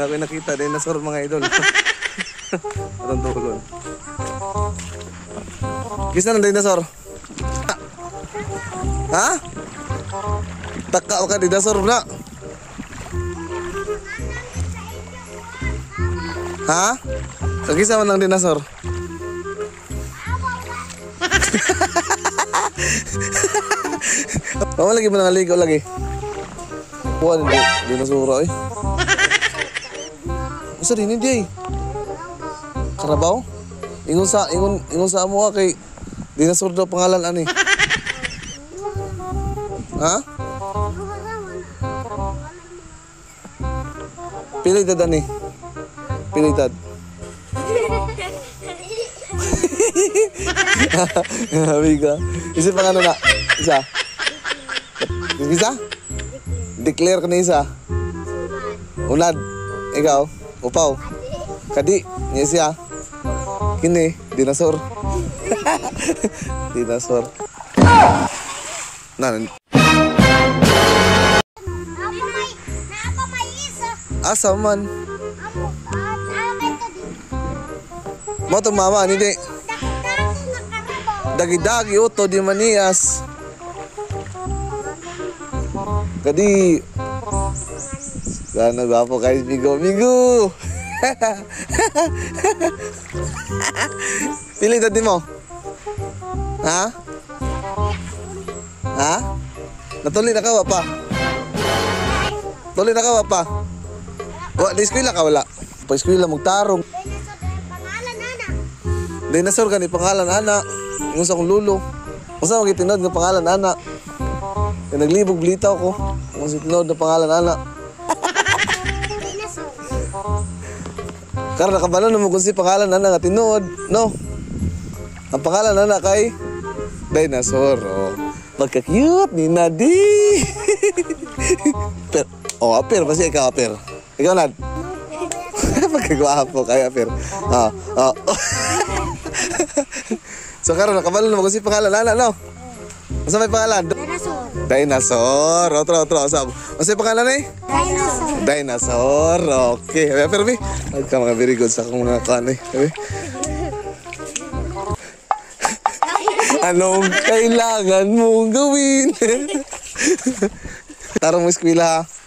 Ako'y nakita dinosaur mga idol. Atong tulon. Kisa ng dinosaur? Ha? Taka ka dinosaur na? Ha? Kagisa mo ng dinosaur? Mama lagi mo nangaligo lagi. Wah, dinosaur ay. Masa din hindi ay. Karabaw? Ingon sa mo kay dinosaur daw pangalan ani. Ha? Pilitad ani. Pilitad. Amiga. Isa pang ano na? Isa. Isa? Declare ka na isa. Unad. Ikaw. Upaw. Kadi. Niya siya. Kini. Dinosaur. Dinosaur. Nan. Asa man? Mo to mama ni de. Dagi-dagi uto di manias. Kadi. Sana gwapo kay Migo. Pili tadi mo. Ha? Ha? Natuli na ka pa? Tuli na ka pa? Wa di eskwela ka wala. Pa eskwela magtarong. Dinosaur gani pangalan ana. Yung sa kong lulo. Kung saan magitinod ng pangalan ana. Kaya naglibog blitaw ko. Kung sa tinod ng pangalan ana. Kaya nakabalo naman kung si pangalan ana nga tinod. No? Ang pangalan ana kay Dinosaur. Oh. Pagka-cute ni Nadi. Per. Oh, Aper. Basta ikaw, Aper. Ikaw, Nad. Pagkagwapo kay Aper. Oh. So karon nakabalo naman kung si pangalan ana, no? Asa may pangalan? Dinosaur. Otro. Sab. Asa pangalan ni? Dinosaur. Okay. Aper, mi. Ka mga very good sa akong mga kanay. Anong kailangan mong gawin? Tarong mo eskwela ha?